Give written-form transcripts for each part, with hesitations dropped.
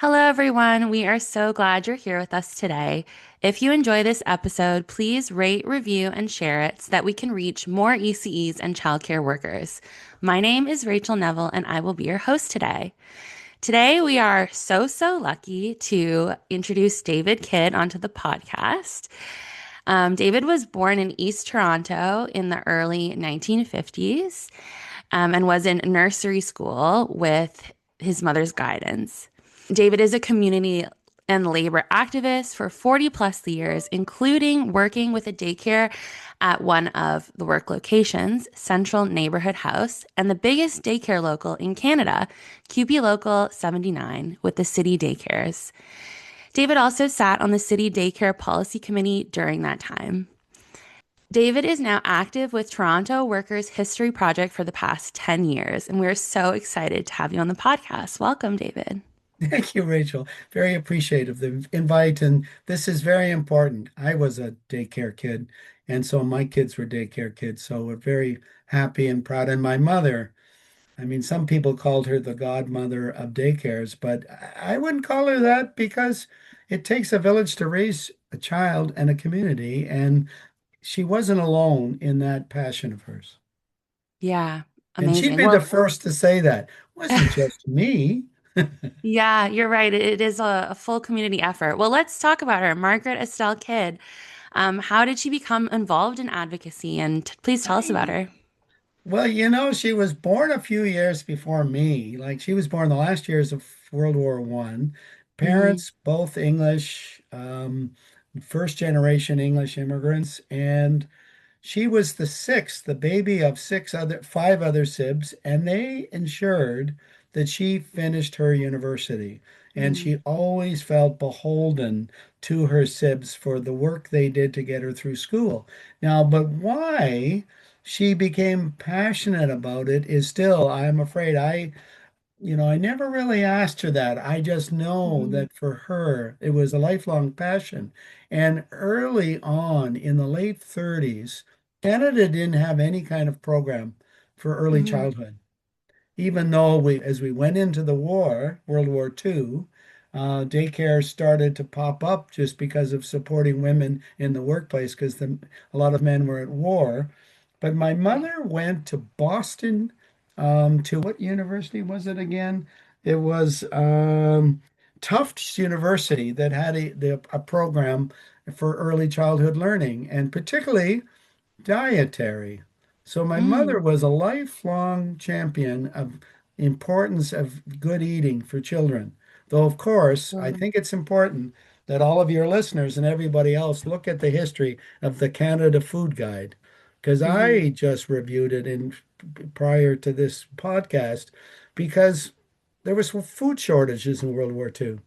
Hello, everyone. We are so glad you're here with us today. If you enjoy this episode, please rate, review, and share it so that we can reach more ECEs and childcare workers. My name is Rachel Neville, and I will be your host today. Today, we are so lucky to introduce David Kidd onto the podcast. David was born in East Toronto in the early 1950s and was in nursery school with his mother's guidance. David is a community and labor activist for 40 plus years, including working with a daycare at one of the work locations, Central Neighborhood House, and the biggest daycare local in Canada, QP Local 79, with the city daycares. David also sat on the city daycare policy committee during that time. David is now active with Toronto Workers History Project for the past 10 years, and we're so excited to have you on the podcast. Welcome, David. Thank you, Rachel. Very appreciative of the invite, and this is very important. I was a daycare kid, and so my kids were daycare kids, so we're very happy and proud. And my mother, I mean, some people called her the godmother of daycares, but I wouldn't call her that because it takes a village to raise a child and a community, and she wasn't alone in that passion of hers. Yeah, And she'd amazing. be the Well, first to say that. It wasn't just me. yeah, you're right. It is a full community effort. Well, let's talk about her, Margaret Estelle Kidd. How did she become involved in advocacy? And please tell us about her. Well, she was born a few years before me. Like she was born the last years of World War One. Hmm. Parents, both English, first generation English immigrants, and she was the sixth, the baby of five other sibs, and they ensured that she finished her university. And Mm. she always felt beholden to her sibs for the work they did to get her through school. Now, but why she became passionate about it is still, I'm afraid, I never really asked her that. I just know Hmm. that for her, it was a lifelong passion. And early on in the late 30s, Canada didn't have any kind of program for early Hmm. childhood. Even though as we went into the war, World War II, daycare started to pop up just because of supporting women in the workplace because a lot of men were at war. But my Right. mother went to Boston, to what university was it again? It was Tufts University that had a program for early childhood learning, and particularly dietary. So my mother Mm. was a lifelong champion of importance of good eating for children. Though, of course, I Cool. think it's important that all of your listeners and everybody else look at the history of the Canada Food Guide, because Hmm. I just reviewed it in prior to this podcast because there was food shortages in World War II.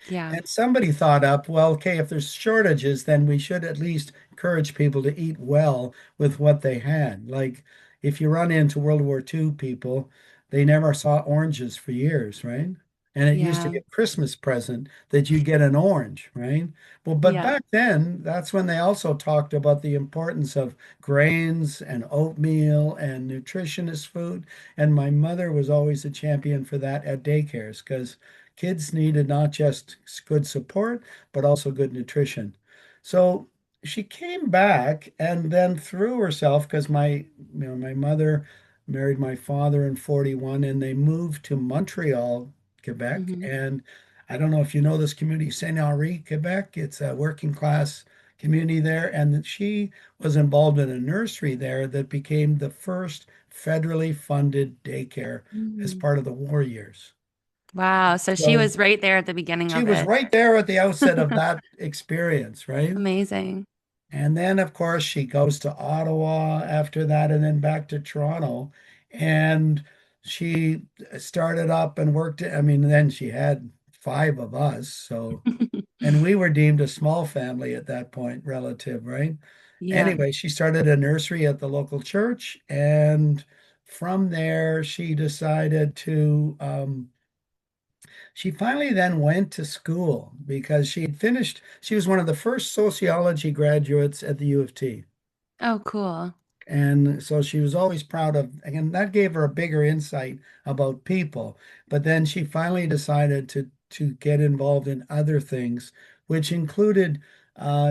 Yeah. And somebody thought up, well, okay, if there's shortages, then we should at least encourage people to eat well with what they had. Like if you run into World War II people, they never saw oranges for years, right? And it used to Yeah. get Christmas present that you get an orange, right? Well, but Yeah. back then, that's when they also talked about the importance of grains and oatmeal and nutritionist food. And my mother was always a champion for that at daycares because kids needed not just good support, but also good nutrition. So she came back and then threw herself because my mother married my father in 41 and they moved to Montreal, Quebec. Hmm. And I don't know if you know this community, Saint Henri, Quebec. It's a working class community there. And she was involved in a nursery there that became the first federally funded daycare as Mm. part of the war years. Wow. So she So was right there at the beginning she of was it. right there at the outset of that experience, right? Amazing. And then, of course, she goes to Ottawa after that and then back to Toronto. And she started up and worked. I mean, then she had five of us. So, and we were deemed a small family at that point, relative, right? Yeah. Anyway, she started a nursery at the local church. And from there, she decided to she finally then went to school because she was one of the first sociology graduates at the U of T. Oh, cool. And so she was always proud of, and that gave her a bigger insight about people. But then she finally decided to to get involved in other things, which included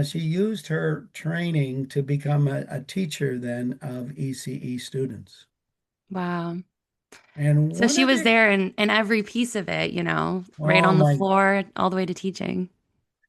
she used her training to become a teacher then of ECE students. Wow. And So one she of was the, there in every piece of it, right oh on the my, floor all the way to teaching.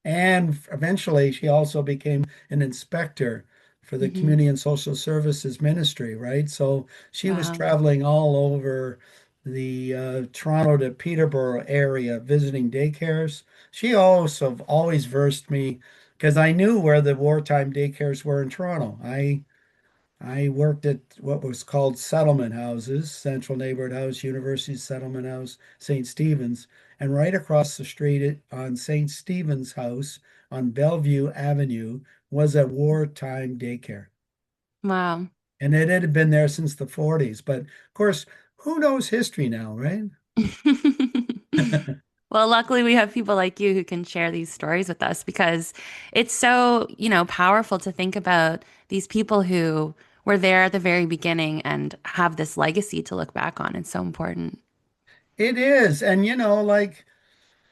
and eventually she also became an inspector for the Hmm. Community and Social Services Ministry, right? So she was Wow. traveling all over the Toronto to Peterborough area visiting daycares. She also always versed me because I knew where the wartime daycares were in Toronto. I worked at what was called settlement houses, Central Neighborhood House, University Settlement House, St. Stephen's, and right across the street on St. Stephen's House on Bellevue Avenue was a wartime daycare. Wow. And it had been there since the 40s. But of course, who knows history now, right? Well, luckily we have people like you who can share these stories with us because it's so, powerful to think about these people who were there at the very beginning and have this legacy to look back on. It's so important. It is. And, like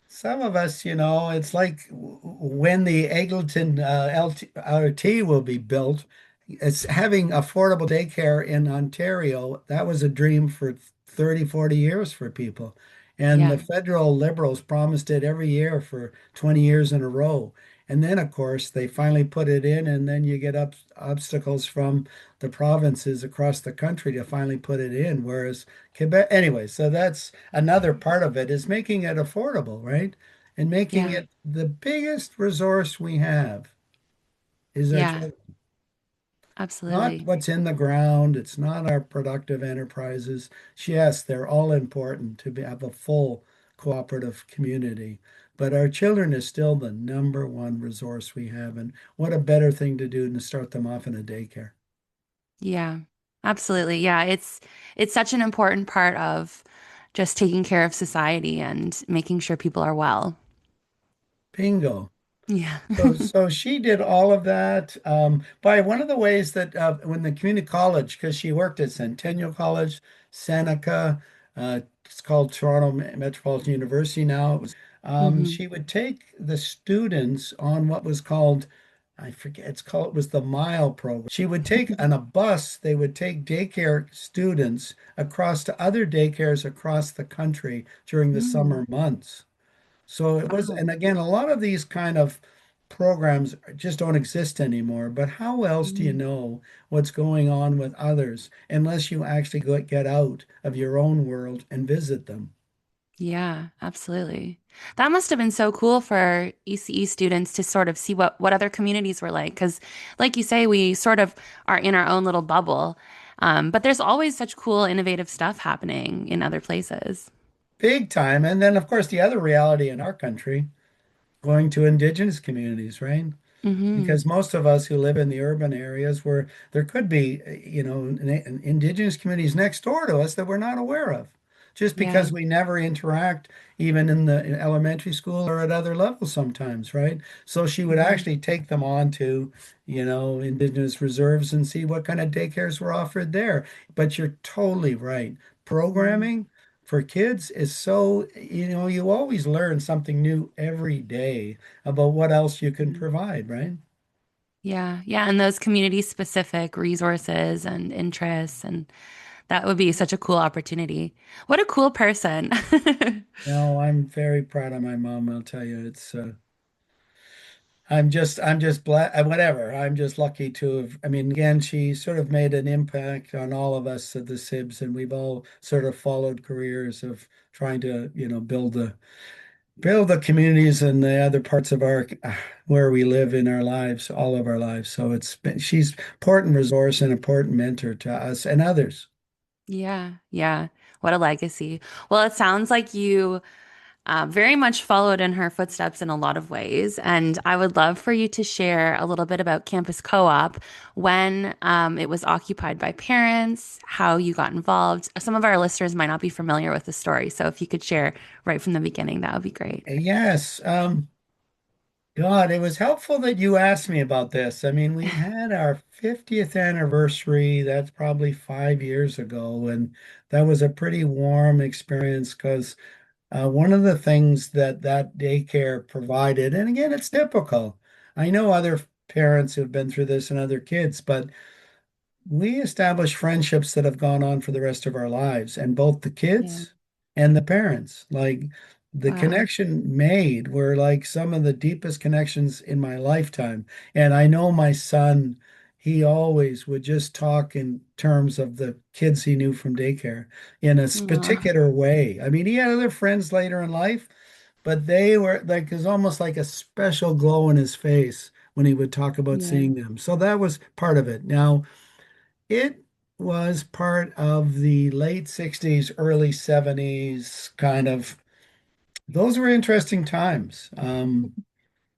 some of us, it's like when the Eglinton LRT will be built, it's having affordable daycare in Ontario. That was a dream for 30, 40 years for people. And Yeah. the federal Liberals promised it every year for 20 years in a row. And then, of course, they finally put it in, and then you get obstacles from the provinces across the country to finally put it in. Whereas Quebec, anyway, so that's another part of it is making it affordable, right? And making Yeah. it the biggest resource we have is our Yeah. children. Not Absolutely. what's in the ground. It's not our productive enterprises. Yes, they're all important to have a full cooperative community. But our children is still the number one resource we have. And what a better thing to do than to start them off in a daycare. Yeah. Absolutely. Yeah. It's such an important part of just taking care of society and making sure people are well. Bingo. Yeah. So she did all of that by one of the ways that when the community college, because she worked at Centennial College, Seneca, it's called Toronto Metropolitan University now. It was Hmm. she would take the students on what was called, I forget, it was the Mile program. She would take on a bus, they would take daycare students across to other daycares across the country during the Mm. summer months. So it was, Wow. and again, a lot of these kind of programs just don't exist anymore. But how else do you Mm. know what's going on with others unless you actually get out of your own world and visit them? Yeah, absolutely. That must have been so cool for ECE students to sort of see what other communities were like. Because, like you say, we sort of are in our own little bubble. But there's always such cool, innovative stuff happening in other places. Big time. And then, of course, the other reality in our country, going to indigenous communities, right? Hmm. Because most of us who live in the urban areas where there could be, indigenous communities next door to us that we're not aware of, just Yeah. because we never interact even in elementary school or at other levels sometimes, right? So she would Hmm. actually take them on to, indigenous reserves and see what kind of daycares were offered there. But you're totally right. Hmm. Programming for kids is so, you always learn something new every day about what else you can provide, right? Yeah. Yeah. And those community specific resources and interests. And that would be such a cool opportunity. What a cool person. No, I'm very proud of my mom. I'll tell you, I'm just whatever. I'm just lucky to have. I mean, again, she sort of made an impact on all of us at the Sibs, and we've all sort of followed careers of trying to, build the communities and the other parts of our where we live in our lives, all of our lives. So she's important resource and important mentor to us and others. Yeah. Yeah. What a legacy. Well, it sounds like you very much followed in her footsteps in a lot of ways. And I would love for you to share a little bit about Campus Co-op, when it was occupied by parents, how you got involved. Some of our listeners might not be familiar with the story. So if you could share right from the beginning, that would be great. Yes. God, it was helpful that you asked me about this. I mean, we had our 50th anniversary, that's probably 5 years ago, and that was a pretty warm experience because one of the things that that daycare provided, and again, it's typical. I know other parents who've been through this and other kids, but we establish friendships that have gone on for the rest of our lives, and both the Yeah. kids and the parents, like the Wow. connection made were like some of the deepest connections in my lifetime. And I know my son, he always would just talk in terms of the kids he knew from daycare in a Aw. particular way. I mean, he had other friends later in life, but they were like, it was almost like a special glow in his face when he would talk about Yeah. seeing them. So that was part of it. Now, it was part of the late 60s, early 70s kind of, those were interesting times.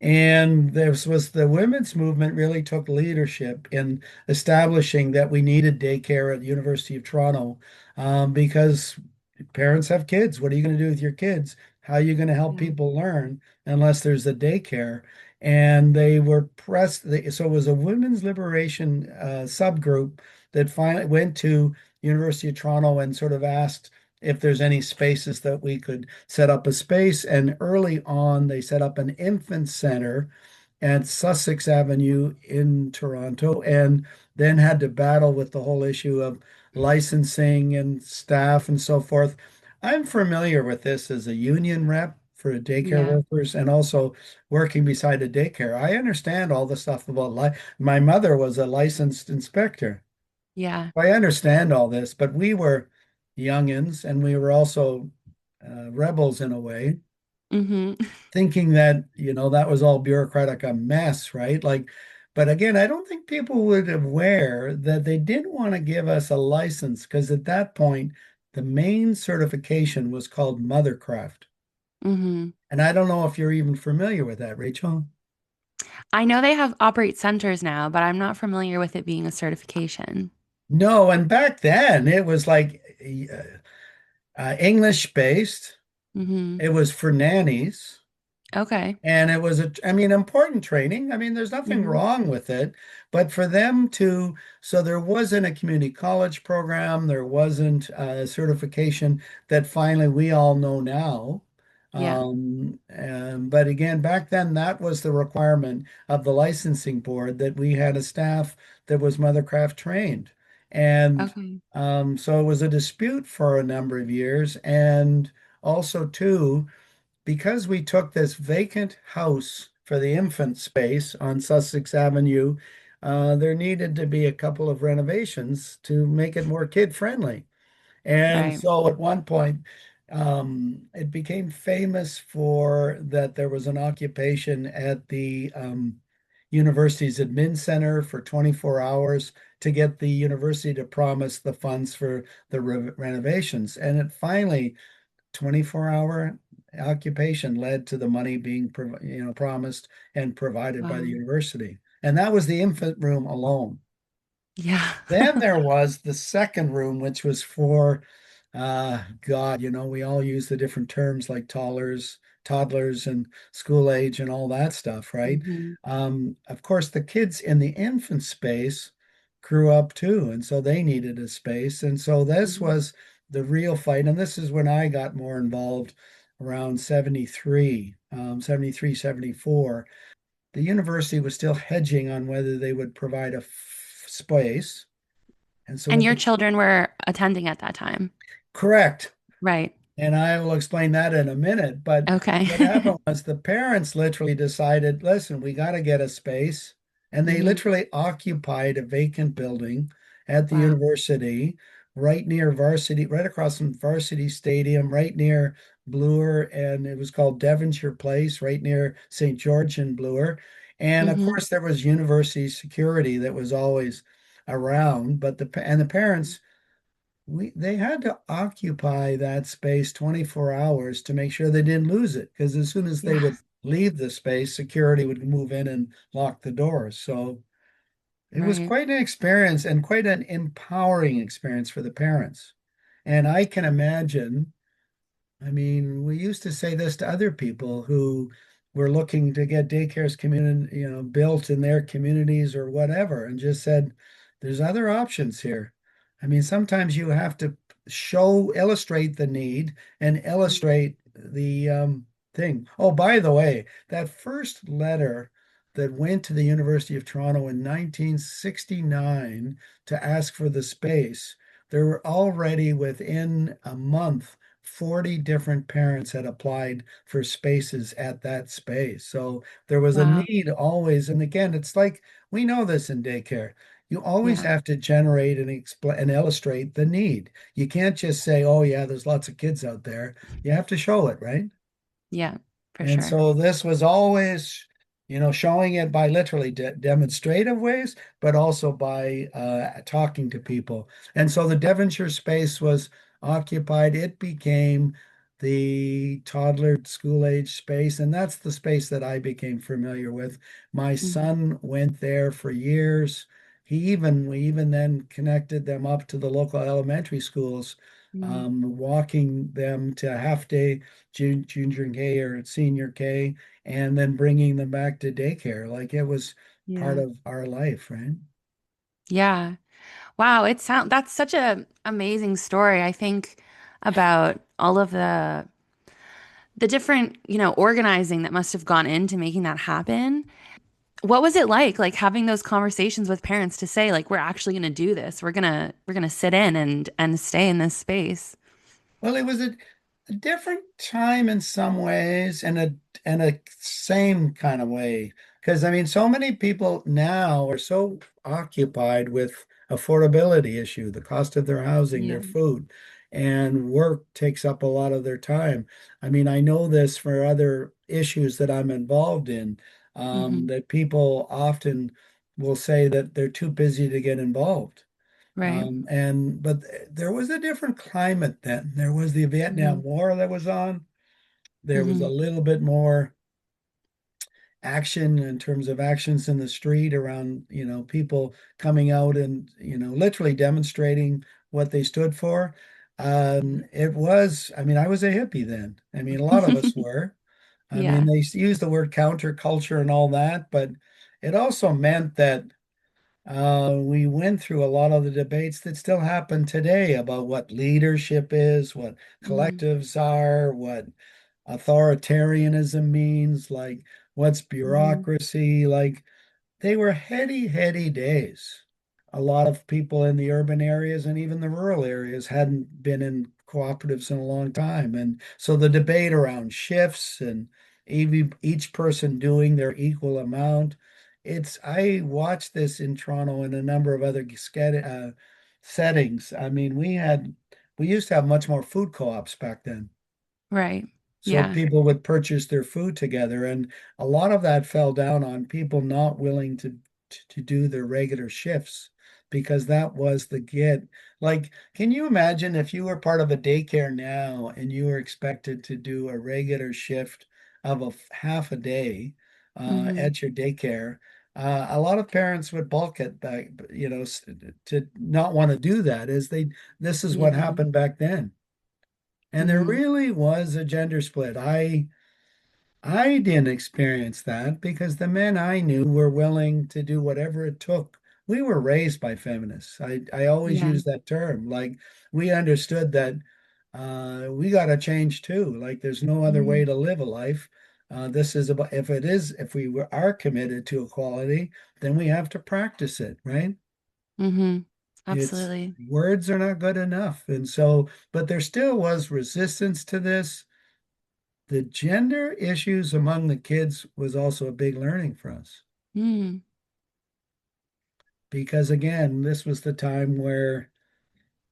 And this was the women's movement really took leadership in establishing that we needed daycare at the University of Toronto because parents have kids. What are you going to do with your kids? How are you going to help Yeah. people learn unless there's a daycare? And they were pressed. So it was a women's liberation subgroup that finally went to University of Toronto and sort of asked if there's any spaces that we could set up a space. And early on, they set up an infant center at Sussex Avenue in Toronto, and then had to battle with the whole issue of licensing and staff and so forth. I'm familiar with this as a union rep for daycare Yeah. workers and also working beside a daycare. I understand all the stuff about my mother was a licensed inspector. Yeah. I understand all this, but we were youngins and we were also rebels in a way, Hmm. thinking that, that was all bureaucratic a mess, right? Like, but again, I don't think people would aware that they didn't want to give us a license because at that point, the main certification was called Mothercraft. Hmm. And I don't know if you're even familiar with that, Rachel. I know they have operate centers now, but I'm not familiar with it being a certification. No, and back then it was like English based. Hmm. It was for nannies. Okay. And it was I mean, important training. I mean, there's nothing Hmm. wrong with it, but for them to, so there wasn't a community college program, there wasn't a certification that finally we all know now. Yeah. But again, back then, that was the requirement of the licensing board that we had a staff that was Mothercraft trained. And Okay. so it was a dispute for a number of years. And also, too, because we took this vacant house for the infant space on Sussex Avenue, there needed to be a couple of renovations to make it more kid friendly. And Right. so at one point, it became famous for that there was an occupation at the university's admin center for 24 hours to get the university to promise the funds for the renovations. And it finally 24-hour occupation led to the money being promised and provided by the Wow. university. And that was the infant room alone. Yeah. Then there was the second room, which was for God, we all use the different terms like toddlers and school age and all that stuff, right? Hmm. Of course, the kids in the infant space grew up too, and so they needed a space. And so this Hmm. was the real fight. And this is when I got more involved around 73, 73, 74. The university was still hedging on whether they would provide a space. And so And what your the children were attending at that time. correct. Right. And I will explain that in a minute. But Okay. what happened was the parents literally decided, listen, we got to get a space. And they Hmm. literally occupied a vacant building at the Wow. university, right near Varsity, right across from Varsity Stadium, right near Bloor. And it was called Devonshire Place, right near St. George and Bloor. And of Hmm. course, there was university security that was always around. But the parents, they had to occupy that space 24 hours to make sure they didn't lose it because as soon as they Yeah. would leave the space, security would move in and lock the doors. So it was Right. quite an experience and quite an empowering experience for the parents. And I can imagine, I mean, we used to say this to other people who were looking to get daycares community, built in their communities or whatever, and just said, there's other options here. I mean, sometimes you have to illustrate the need and illustrate the thing. Oh, by the way, that first letter that went to the University of Toronto in 1969 to ask for the space, there were already within a month 40 different parents had applied for spaces at that space. So there was a Wow. need always. And again, it's like we know this in daycare. You always Yeah. have to generate and explain and illustrate the need. You can't just say, oh, yeah, there's lots of kids out there. You have to show it, right? Yeah, for And sure. so this was always, showing it by literally demonstrative ways, but also by talking to people. And so the Devonshire space was occupied. It became the toddler school age space, and that's the space that I became familiar with. My Hmm. son went there for years. We even then connected them up to the local elementary schools, Hmm. walking them to half day junior K or senior K, and then bringing them back to daycare. Like it was part Yeah. of our life, right? Yeah. Wow, that's such a amazing story. I think about all of the different, organizing that must have gone into making that happen. What was it like having those conversations with parents to say like we're actually going to do this. We're going to sit in and stay in this space. Well, it was a different time in some ways and a same kind of way. Because I mean, so many people now are so occupied with affordability issue, the cost of their housing, Yeah. their food, and work takes up a lot of their time. I mean, I know this for other issues that I'm involved in, Hmm. that people often will say that they're too busy to get involved. Right. But there was a different climate then. There was the Hmm. Vietnam War that was on. There was a Hmm. little bit more action in terms of actions in the street around, people coming out and, literally demonstrating what they stood for. I mean, I was a hippie then. I mean, a lot of us were. I mean, Yeah. they used the word counterculture and all that, but it also meant that we went through a lot of the debates that still happen today about what leadership is, what Hmm. collectives are, what authoritarianism means, like what's Hmm. bureaucracy. Like they were heady, heady days. A lot of people in the urban areas and even the rural areas hadn't been in cooperatives in a long time. And so the debate around shifts and each person doing their equal amount, I watched this in Toronto and a number of other settings. I mean, we used to have much more food co-ops back then. Right. So Yeah. people would purchase their food together, and a lot of that fell down on people not willing to do their regular shifts because that was the get. Like, can you imagine if you were part of a daycare now and you were expected to do a regular shift of half a day Hmm. at your daycare? A lot of parents would balk at that, to not want to do that. This is what Yeah. happened back then. And there Hmm. really was a gender split. I didn't experience that because the men I knew were willing to do whatever it took. We were raised by feminists. I always Yeah. use that term. Like we understood that we got to change too. Like there's no other way Hmm. to live a life. This is about if we are committed to equality, then we have to practice it, right? Hmm. It's Absolutely. words are not good enough. And so, but there still was resistance to this. The gender issues among the kids was also a big learning for us Mm. because, again, this was the time where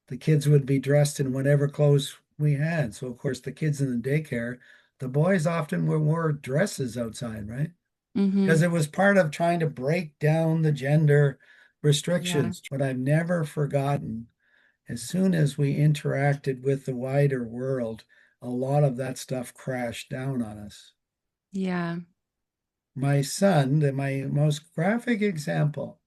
the kids would be dressed in whatever clothes we had. So, of course, the kids in the daycare, the boys often wore dresses outside, right? Because Hmm. it was part of trying to break down the gender Yeah. restrictions. But I've never forgotten, as soon as we interacted with the wider world, a lot of that stuff crashed down on us. Yeah. My son, my most graphic example,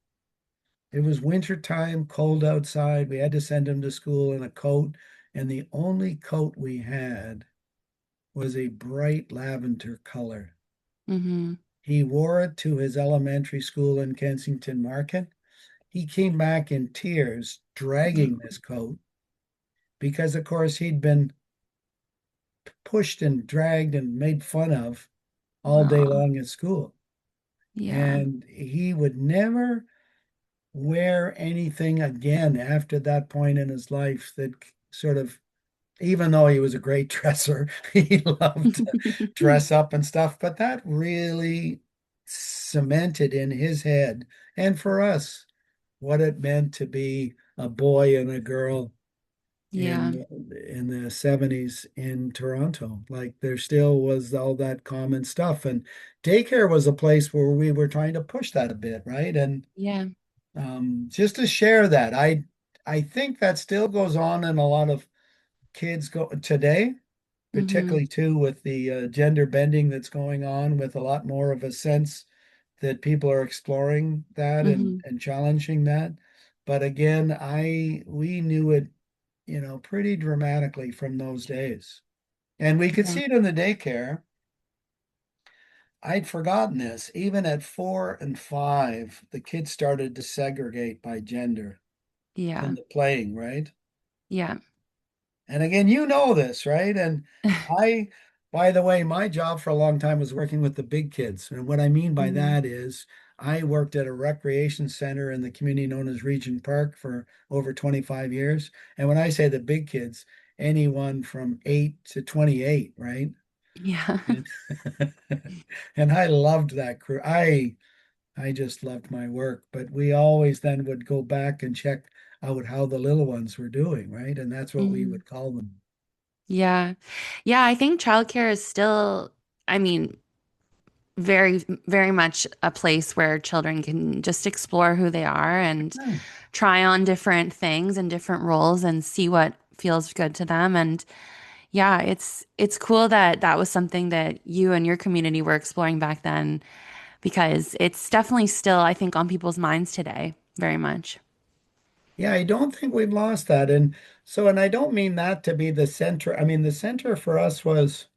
it was winter time, cold outside. We had to send him to school in a coat, and the only coat we had was a bright lavender color. Hmm. He wore it to his elementary school in Kensington Market. He came back in tears, dragging this coat, because, of course, he'd been pushed and dragged and made fun of all day Oh, long at school. yeah. And he would never wear anything again after that point in his life that sort of, even though he was a great dresser, he loved to dress up and stuff, but that really cemented in his head and for us what it meant to be a boy and a girl Yeah. in the 70s in Toronto. Like there still was all that common stuff. And daycare was a place where we were trying to push that a bit, right? And Yeah. just to share that, I think that still goes on in a lot of kids go today, Mm-hmm. particularly too with the gender bending that's going on, with a lot more of a sense that people are exploring that Mm-hmm. and challenging that. But again, I we knew it, pretty dramatically from those days. And we could Yeah. see it in the daycare. I'd forgotten this. Even at 4 and 5, the kids started to segregate by gender in Yeah. the playing, right? Yeah. And again, you know this, right? And I, by the way, my job for a long time was working with the big kids. And what I mean by Mm-hmm. that is I worked at a recreation center in the community known as Regent Park for over 25 years. And when I say the big kids, anyone from 8 to 28, right? Yeah. And, and I loved that crew. I just loved my work, but we always then would go back and check out how the little ones were doing, right? And that's what we Mm-hmm. would call them. Yeah. Yeah, I think childcare is still, I mean, very, very much a place where children can just explore who they are and Yeah. try on different things and different roles and see what feels good to them. And yeah, it's cool that that was something that you and your community were exploring back then because it's definitely still, I think, on people's minds today, very much. Yeah, I don't think we've lost that. And so, and I don't mean that to be the center. I mean, the center for us was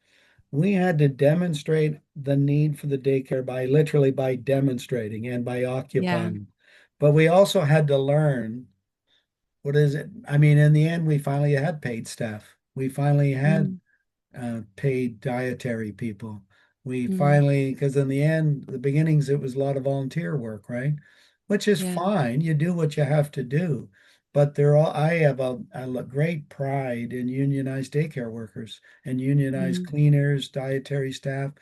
we had to demonstrate the need for the daycare by literally by demonstrating and by Yeah. occupying. But we also had to learn what is it? I mean, in the end, we finally had paid staff. We finally had Mm, paid dietary people. We mm, finally, because in the end, the beginnings, it was a lot of volunteer work, right? Which is yeah. fine. You do what you have to do. But I have a great pride in unionized daycare workers and unionized Mm, cleaners, dietary staff,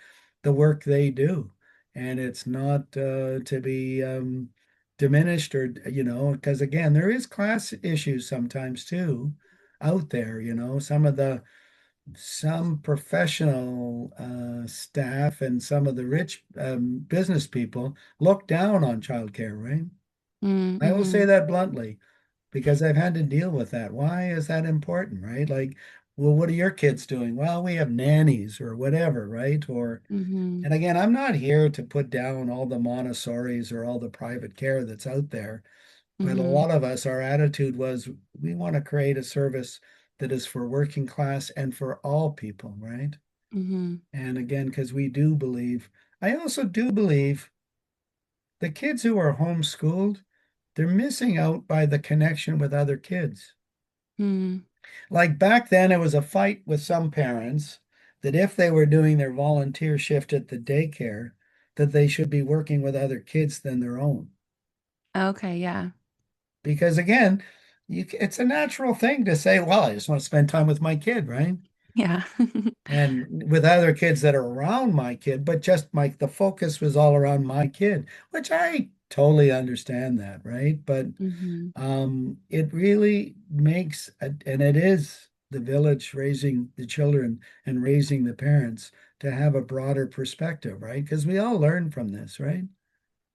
the work they do. And it's not to be diminished or, because again, there is class issues sometimes too out there, some professional staff and some of the rich business people look down on childcare, right? mm, I will say mm, that bluntly because I've had to deal with that. Why is that important, right? Like, well, what are your kids doing? Well, we have nannies or whatever, right? mm, And again, I'm not here to put down all the Montessori's or all the private care that's out there. But a mm, lot of us, our attitude was we want to create a service that is for working class and for all people, right? mm, And again, because we do believe, I also do believe the kids who are homeschooled, they're missing out by the connection with other kids. mm, Like back then, it was a fight with some parents that if they were doing their volunteer shift at the daycare, that they should be working with other kids than their own. okay, yeah. Because again, it's a natural thing to say, well, I just want to spend time with my kid, right? Yeah. And with other kids that are around my kid, but just the focus was all around my kid, which I totally understand that, right? But Hmm. it really makes, and it is the village raising the children and raising the parents to have a broader perspective, right? Because we all learn from this, right?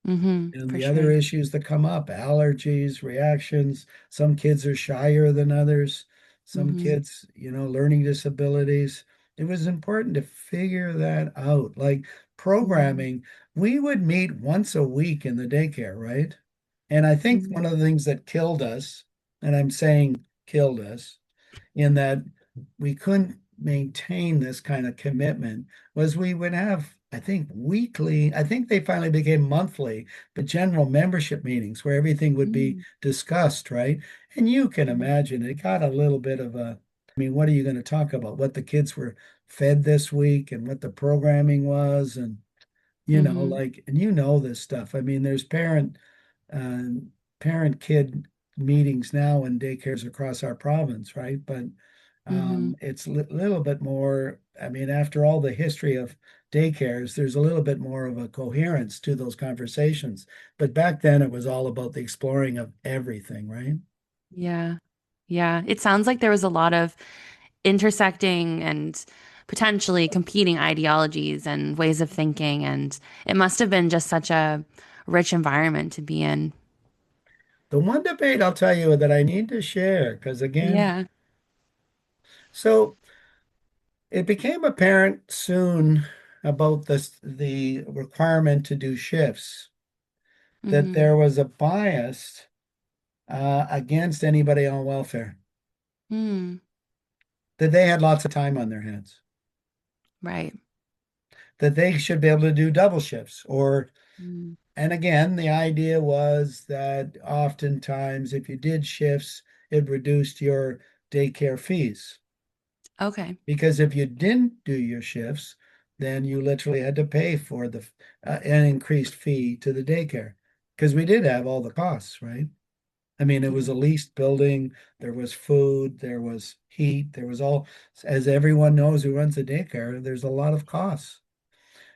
Hmm. And For the other sure. issues that come up, allergies, reactions. Some kids are shyer than others. Some Hmm. kids, learning disabilities. It was important to figure that out. Like Hmm. programming, we would meet once a week in the daycare, right? And I think Hmm. one of the things that killed us, and I'm saying killed us, in that we couldn't maintain this kind of commitment was we would have, I think, weekly, I think they finally became monthly, but general membership meetings where everything would be Hmm. discussed, right? And you can Hmm. imagine it got a little bit of a, I mean, what are you going to talk about? What the kids were fed this week and what the programming was, and Mm-hmm. like, and this stuff. I mean, there's uh, parent kid meetings now in daycares across our province, right? But Mm-hmm. it's a little bit more. I mean, after all the history of daycares, there's a little bit more of a coherence to those conversations. But back then, it was all about the exploring of everything, right? Yeah. Yeah. It sounds like there was a lot of intersecting and potentially competing ideologies and ways of thinking. And it must have been just such a rich environment to be in. The one debate I'll tell you that I need to share, because again, Yeah. so it became apparent soon about the requirement to do shifts that Mm-hmm. there was a bias against anybody on welfare, Mm. that they had lots of time on their hands, Right. that they should be able to do double shifts. Mm. And again, the idea was that oftentimes if you did shifts, it reduced your daycare fees. Okay. Because if you didn't do your shifts, then you literally had to pay for an increased fee to the daycare because we did have all the costs, right? I mean, it was Yeah. a leased building, there was food, there was heat, there was all, as everyone knows who runs a daycare, there's a lot of costs.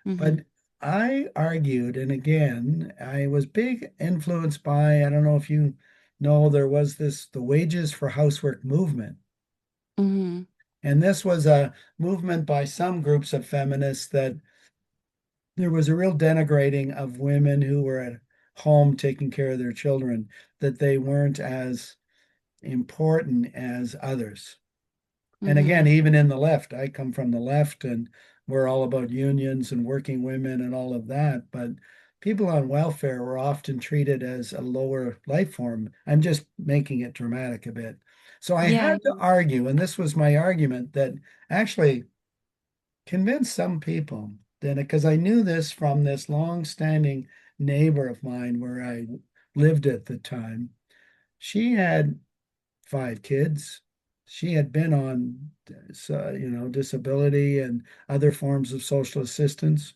Mm-hmm. But I argued, and again, I was big influenced by, I don't know if you know, there was the wages for housework movement. Mm-hmm. And this was a movement by some groups of feminists that there was a real denigrating of women who were at home taking care of their children, that they weren't as important as others. And again, Mm-hmm. even in the left, I come from the left and we're all about unions and working women and all of that. But people on welfare were often treated as a lower life form. I'm just making it dramatic a bit. So I Yeah. had to argue, and this was my argument, that actually convinced some people that because I knew this from this long-standing neighbor of mine where I lived at the time. She had 5 kids. She had been on, disability and other forms of social assistance.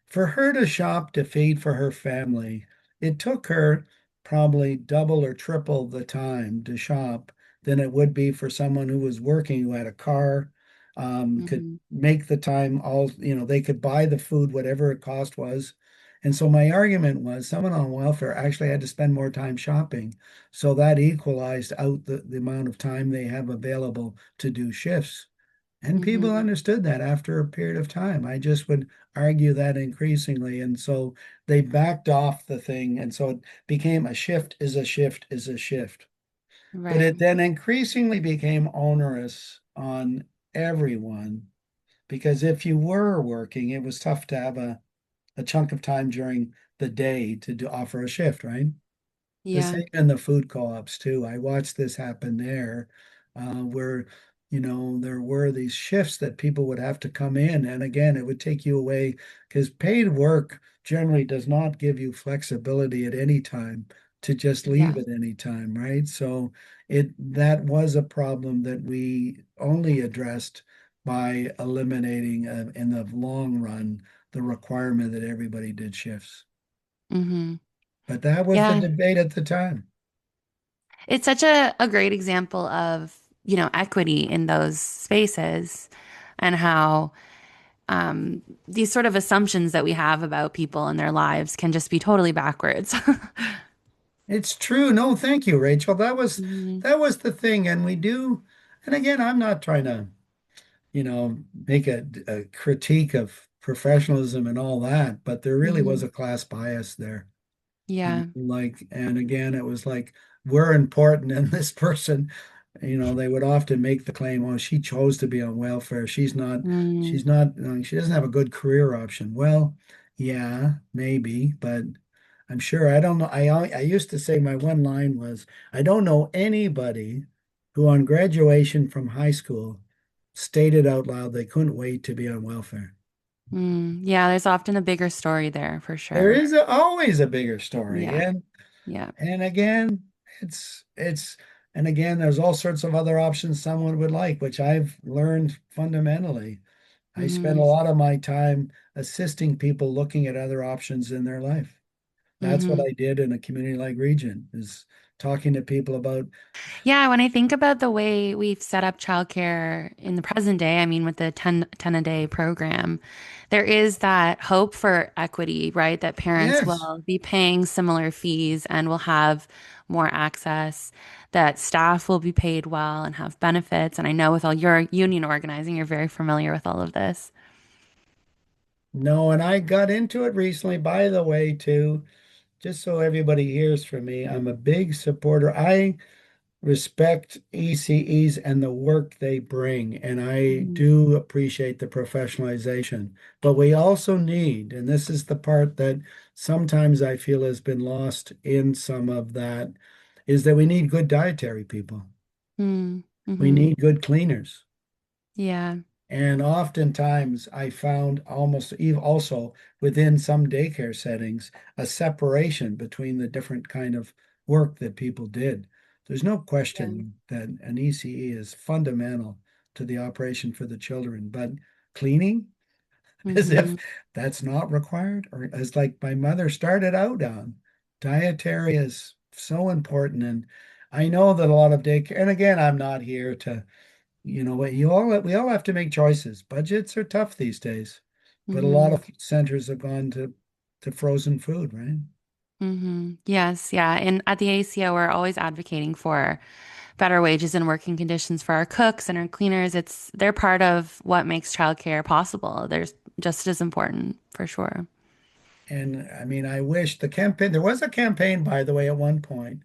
For her to shop to feed for her family, it took her probably double or triple the time to shop than it would be for someone who was working, who had a car, could Mm-hmm. make the time they could buy the food, whatever it cost was. And so my argument was someone on welfare actually had to spend more time shopping. So that equalized out the amount of time they have available to do shifts. And people Mm-hmm. understood that after a period of time. I just would argue that increasingly. And so they backed off the thing. And so it became a shift is a shift is a shift. But Right. it then increasingly became onerous on everyone because if you were working, it was tough to have a chunk of time during the day to offer a shift, right? The Yeah. same in the food co-ops too. I watched this happen there, where there were these shifts that people would have to come in, and again, it would take you away because paid work generally does not give you flexibility at any time to just leave Yeah. at any time, right? So it that was a problem that we only addressed by eliminating, in the long run, the requirement that everybody did shifts. Mm-hmm. But that was the Yeah. debate at the time. It's such a great example of, equity in those spaces and how these sort of assumptions that we have about people and their lives can just be totally backwards. It's true. No, thank you, Rachel. That was Hmm. that was the thing. And we do, and again, I'm not trying to, make a critique of professionalism and all that, but there really was Hmm. a class bias there. Yeah. Like, and again, it was like we're important, and this person, they would often make the claim, "Oh, she chose to be on welfare. Mm. She doesn't have a good career option." Well, yeah, maybe, but I'm sure I don't know. I used to say my one line was, "I don't know anybody who on graduation from high school stated out loud they couldn't wait to be on welfare." Mm. Yeah, there's often a bigger story there for There sure. is always a bigger story, Yeah. and Yeah. again, it's And again, there's all sorts of other options someone would like, which I've learned fundamentally. I spend a Mm-hmm. lot of my time assisting people looking at other options in their life. That's what Mm-hmm. I did in a community like Region, is talking to people about, Yeah, when I think about the way we've set up childcare in the present day, I mean, with the 10 a day program, there is that hope for equity, right? That parents yes, will be paying similar fees and will have more access, that staff will be paid well and have benefits. And I know with all your union organizing, you're very familiar with all of this. no, and I got into it recently, by the way, too, just so everybody hears from me, I'm a big supporter. I respect ECEs and the work they bring, and I Mhm. do appreciate the professionalization. But we also need, and this is the part that sometimes I feel has been lost in some of that, is that we need good dietary people. Mm, We mhm. need good cleaners. Yeah. And oftentimes I found almost even also within some daycare settings, a separation between the different kind of work that people did. There's no Yeah. question that an ECE is fundamental to the operation for the children, but cleaning, as if Hmm. that's not required, or as like my mother started out on, dietary is so important. And I know that a lot of daycare, and again, I'm not here to what we all have to make choices. Budgets are tough these days, but a lot Hmm. of centers have gone to frozen food, right? Yes, yeah. And at the AECEO, we're always advocating for better wages and working conditions for our cooks and our cleaners. They're part of what makes childcare possible. They're just as important for sure. And I mean, I wish the campaign, there was a campaign, by the way, at one point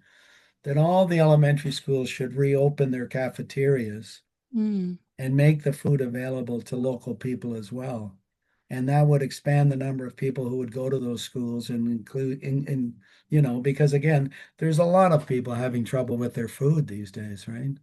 that all the elementary schools should reopen their cafeterias Mm, and make the food available to local people as well. And that would expand the number of people who would go to those schools and include because again, there's a lot of people having trouble with their food these days, right?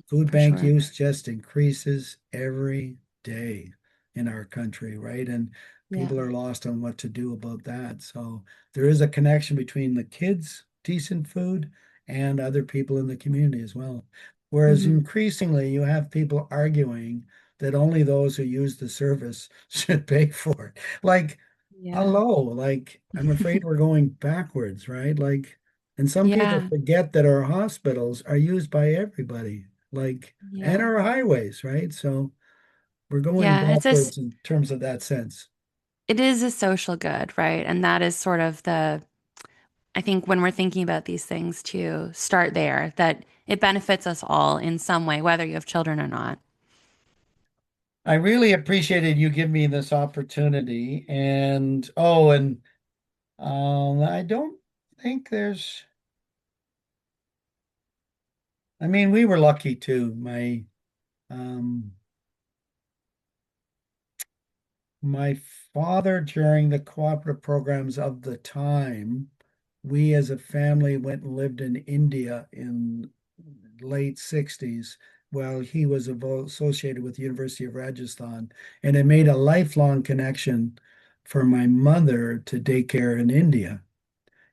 Food for bank sure. use just increases every day in our country, right? And Yeah. people are lost on what to do about that. So there is a connection between the kids' decent food and other people in the community as well. Whereas Hmm. increasingly you have people arguing that only those who use the service should pay for it. Like, Yeah. hello, like I'm afraid we're going backwards, right? Like, and some people Yeah. forget that our hospitals are used by everybody, like, and Yeah. our highways, right? So we're going Yeah. backwards in terms of that sense. It is a social good, right? And that is sort of I think when we're thinking about these things to start there, that it benefits us all in some way, whether you have children or not. I really appreciated you giving me this opportunity. And oh, and I don't think there's, I mean, we were lucky too. Um, My father, during the cooperative programs of the time, we as a family went and lived in India in late 60s while he was associated with the University of Rajasthan. And it made a lifelong connection for my mother to daycare in India.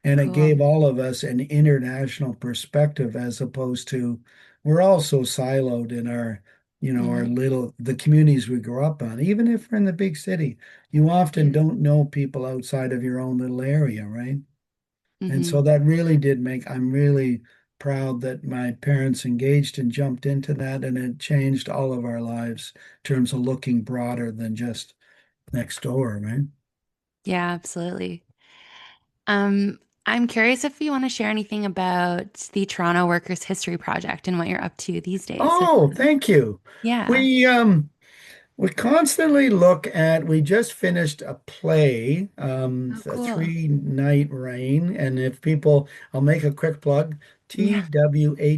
And it Cool. gave all of us an international perspective as opposed to we're all so siloed in our Hmm. the communities we grew up on. Even if we're in the big city, you often Yeah. don't know people outside of your own little area, right? And Hmm. so that really did I'm really proud that my parents engaged and jumped into that, and it changed all of our lives in terms of looking broader than just next door, right? Yeah, absolutely. Um, I'm curious if you want to share anything about the Toronto Workers History Project and what you're up to these days with Oh, that. thank you. Yeah. We constantly look at, we just finished a play, Oh, a cool. three-night reign. And if people, I'll make a quick plug, Yeah. twhp.ca.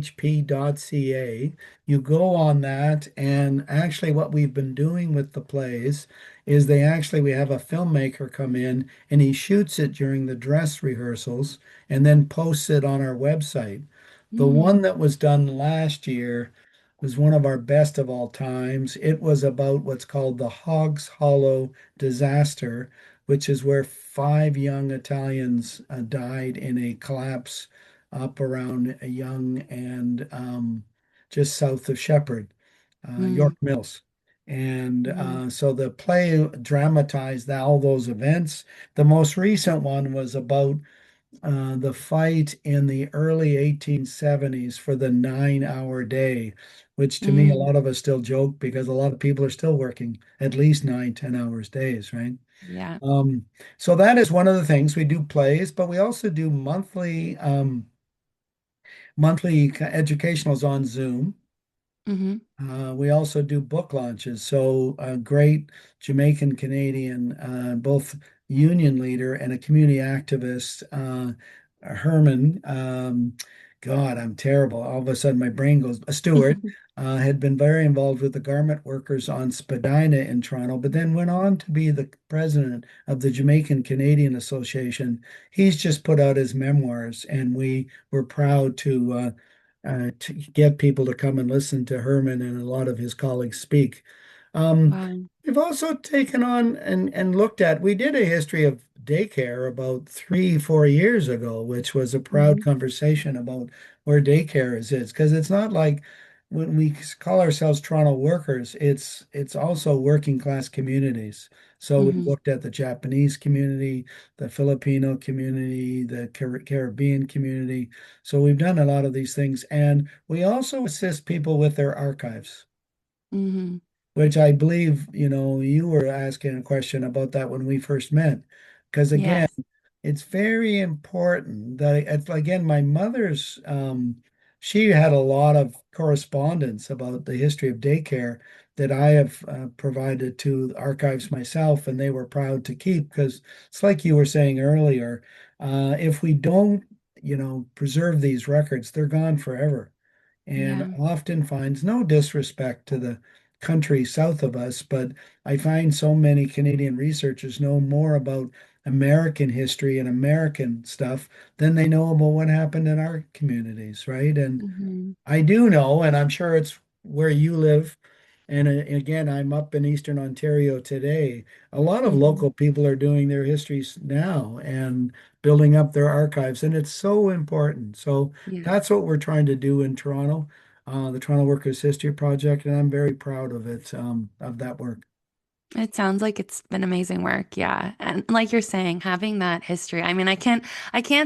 You go on that. And actually, what we've been doing with the plays is we have a filmmaker come in and he shoots it during the dress rehearsals and then posts it on our website. The one Mm, that was done last year was one of our best of all times. It was about what's called the Hogs Hollow disaster, which is where five young Italians died in a collapse up around Young and just south of Shepherd, Mm, York Mills. And mhm, so the play dramatized all those events. The most recent one was about the fight in the early 1870s for the 9 hour day, which to me, a mm, lot of us still joke because a lot of people are still working at least 9, 10 hours days, right? yeah. Um, so that is one of the things we do plays, but we also do monthly educationals on Zoom. Hmm. We also do book launches. So a great Jamaican Canadian, both union leader and a community activist, Herman. God, I'm terrible. All of a sudden, my brain goes. Stewart had been very involved with the garment workers on Spadina in Toronto, but then went on to be the president of the Jamaican Canadian Association. He's just put out his memoirs, and we were proud to get people to come and listen to Herman and a lot of his colleagues speak. Wow. We've also taken on and looked at, we did a history of daycare about 3, 4 years ago, which was a proud Hmm. conversation about where daycare is. Because it's not like when we call ourselves Toronto workers, it's also working class communities. So we've Hmm. looked at the Japanese community, the Filipino community, the Caribbean community. So we've done a lot of these things, and we also assist people with their archives, Hmm. which I believe, you were asking a question about that when we first met. Because again, Yes. it's very important that, again, my mother's, she had a lot of correspondence about the history of daycare that I have provided to the archives myself, and they were proud to keep because it's like you were saying earlier, if we don't, preserve these records, they're gone forever and Yeah. often finds no disrespect to the country south of us, but I find so many Canadian researchers know more about American history and American stuff than they know about what happened in our communities, right? And Hmm. I do know, and I'm sure it's where you live. And again, I'm up in Eastern Ontario today. A lot of Hmm. local people are doing their histories now and building up their archives, and it's so important. So Yeah. that's what we're trying to do in Toronto, the Toronto Workers' History Project, and I'm very proud of it, of that work. It sounds like it's been amazing work, yeah. And like you're saying, having that history. I mean, I can't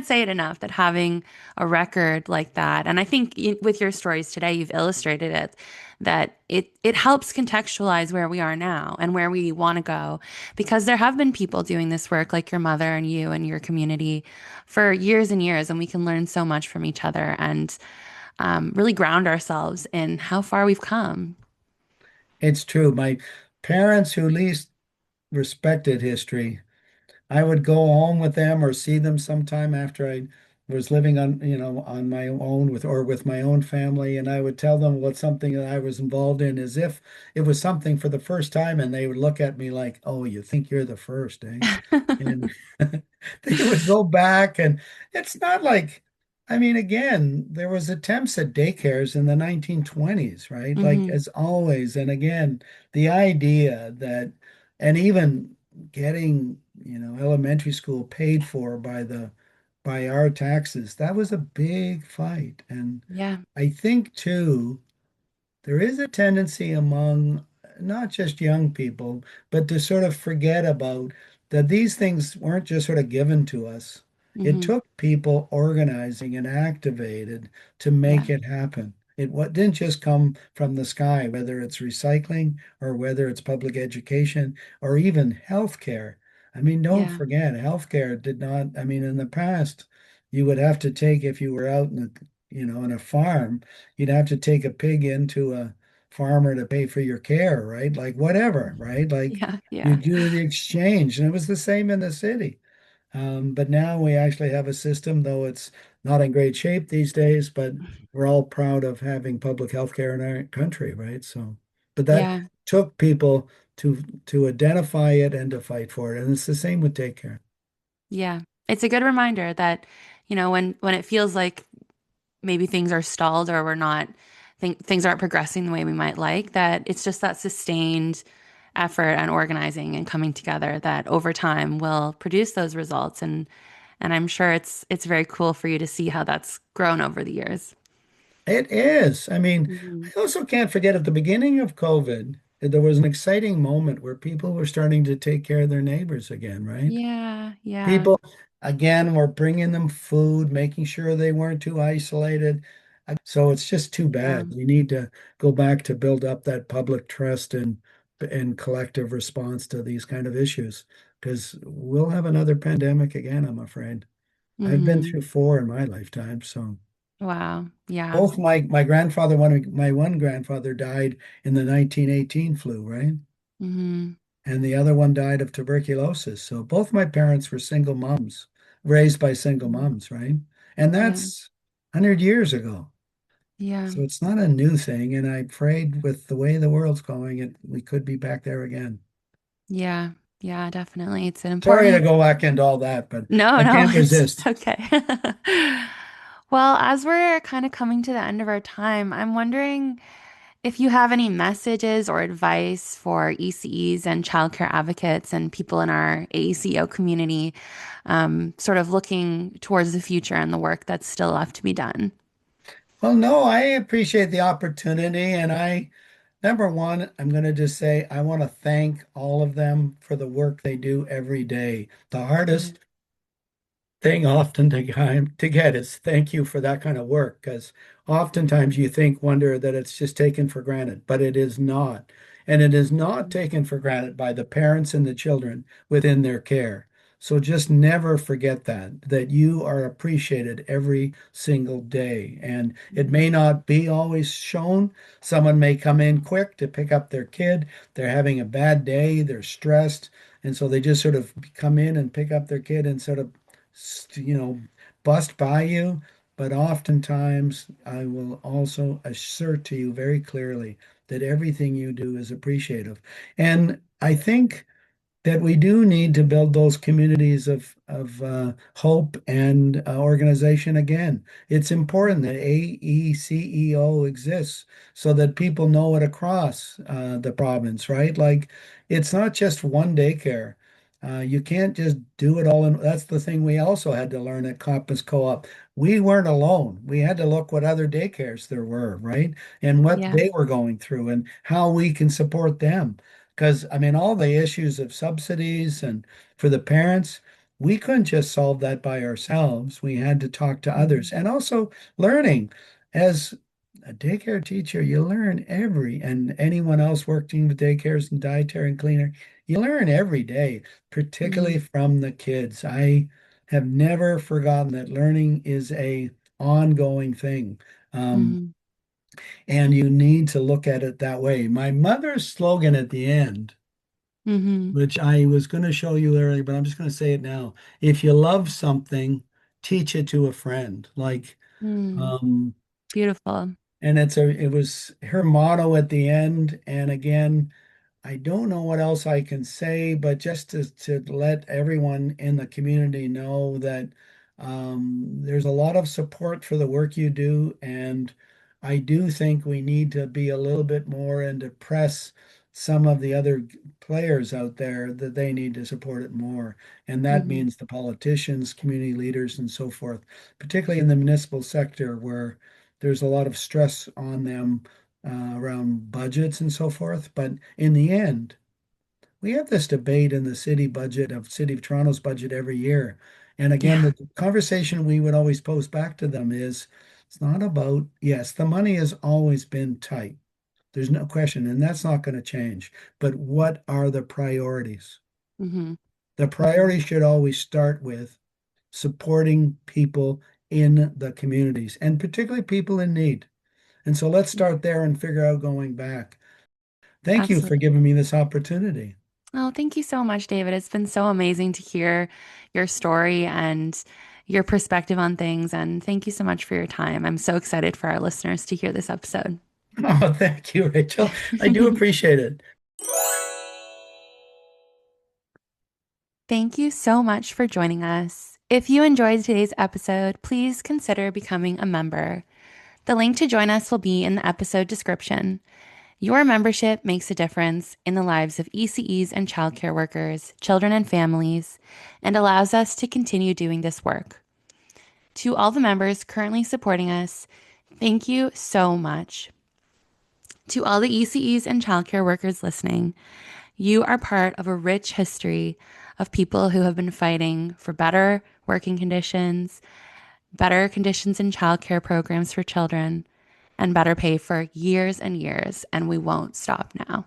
say it enough that having a record like that, and I think with your stories today, you've illustrated it, that it helps contextualize where we are now and where we want to go, because there have been people doing this work like your mother and you and your community for years and years, and we can learn so much from each other and really ground ourselves in how far we've come. It's true. My parents, who least respected history, I would go home with them or see them sometime after I was living on my own with my own family, and I would tell them what something that I was involved in as if it was something for the first time, and they would look at me like, "Oh, you think you're the first, eh?" And they would go back, and it's not like, I mean, again, there was attempts at daycares in the 1920s, right? Like Hmm. as always, and again, the idea that, and even getting, elementary school paid for by our taxes, that was a big fight. And Yeah. I think too, there is a tendency among not just young people, but to sort of forget about that these things weren't just sort of given to us. It Hmm. took people organizing and activated to Yeah. make it happen. Didn't just come from the sky, whether it's recycling or whether it's public education or even healthcare. I mean, don't Yeah. forget, healthcare did not, I mean, in the past, you would have to take, if you were out on a farm, you'd have to take a pig into a farmer to pay for your care, right? Like whatever, right? Like Yeah. you Yeah. do the exchange, and it was the same in the city. But now we actually have a system, though it's not in great shape these days, but we're all proud of having public health care in our country, right? So, but that Yeah. took people to identify it and to fight for it. And it's the same with daycare. Yeah. It's a good reminder that, when it feels like maybe things are stalled or we're not things aren't progressing the way we might like, that it's just that sustained effort and organizing and coming together that over time will produce those results And I'm sure it's very cool for you to see how that's grown over the years. It is. I mean, Hmm. I also can't forget at the beginning of COVID, there was an exciting moment where people were starting to take care of their neighbors again, right? Yeah, yeah. People, again, were bringing them food, making sure they weren't too isolated. So it's just too Yeah. bad. We need to go back to build up that public trust and collective response to these kind of issues, because we'll have another pandemic again, I'm afraid. I've been Hmm. through four in my lifetime, so. Wow. Yeah. Both my grandfather, my one grandfather died in the 1918 flu, right? Hmm. And the other one died of tuberculosis. So both my parents were single moms, raised by single moms, right? And Yeah. that's 100 years ago. Yeah. So it's not a new thing. And I'm afraid with the way the world's going, we could be back there again. Yeah. Yeah, definitely. It's an Sorry to important. go back into all that, but No, I no, can't it's resist. okay. Well, as we're kind of coming to the end of our time, I'm wondering if you have any messages or advice for ECEs and childcare advocates and people in our AECEO community, sort of looking towards the future and the work that's still left to be done. Well, no, I appreciate the opportunity. And number one, I'm going to just say I want to thank all of them for the work they do every day. The Yeah. hardest thing often to get is thank you for that kind of work, because oftentimes you wonder that it's just taken for granted, but it is not. And it is not taken for granted by the parents and the children within their care. So just never forget that you are appreciated every single day. And it may Mhm. not be always shown. Someone may come in quick to pick up their kid. They're having a bad day, they're stressed. And so they just sort of come in and pick up their kid and sort of you know, bust by you. But oftentimes, I will also assert to you very clearly that everything you do is appreciative. And I think that we do need to build those communities of hope and organization again. It's important that AECEO exists so that people know it across the province, right? Like, it's not just one daycare. You can't just do it all in. That's the thing we also had to learn at Compass Co-op. We weren't alone. We had to look what other daycares there were, right? And what Yeah. they were going through and how we can support them. Because, I mean, all the issues of subsidies and for the parents, we couldn't just solve that by ourselves. We had to talk to others Mhm. and also learning. As a daycare teacher, you learn and anyone else working with daycares and dietary and cleaner, you learn every day, particularly Mhm. from the kids. I have never forgotten that learning is a ongoing thing. Um, Mhm. and you need to look at it that way. My mother's slogan at the end, Mhm. which I was going to show you earlier, but I'm just going to say it now. If you love something, teach it to a friend. Mm. Um, Beautiful. and it was her motto at the end. And again, I don't know what else I can say, but just to let everyone in the community know that there's a lot of support for the work you do. And I do think we need to be a little bit more and to press some of the other players out there that they need to support it more. And that Mhm. means the politicians, community leaders, and so forth, particularly in the municipal sector where there's a lot of stress on them around budgets and so forth. But in the end, we have this debate in the city budget of City of Toronto's budget every year. And again, Yeah. the conversation we would always pose back to them is it's not about, yes, the money has always been tight. There's no question, and that's not going to change. But what are the priorities? Mhm. The Mhm. priority should always start with supporting people in the communities and particularly people in need. And so let's Yeah. start there and figure out going back. Thank you for Absolutely. giving me this opportunity. Oh, thank you so much, David. It's been so amazing to hear your story and your perspective on things. And thank you so much for your time. I'm so excited for our listeners to hear this episode. Oh, thank you, Rachel. I do appreciate it. Thank you so much for joining us. If you enjoyed today's episode, please consider becoming a member. The link to join us will be in the episode description. Your membership makes a difference in the lives of ECEs and childcare workers, children and families, and allows us to continue doing this work. To all the members currently supporting us, thank you so much. To all the ECEs and childcare workers listening, you are part of a rich history of people who have been fighting for better working conditions, better conditions in childcare programs for children, and better pay for years and years, and we won't stop now.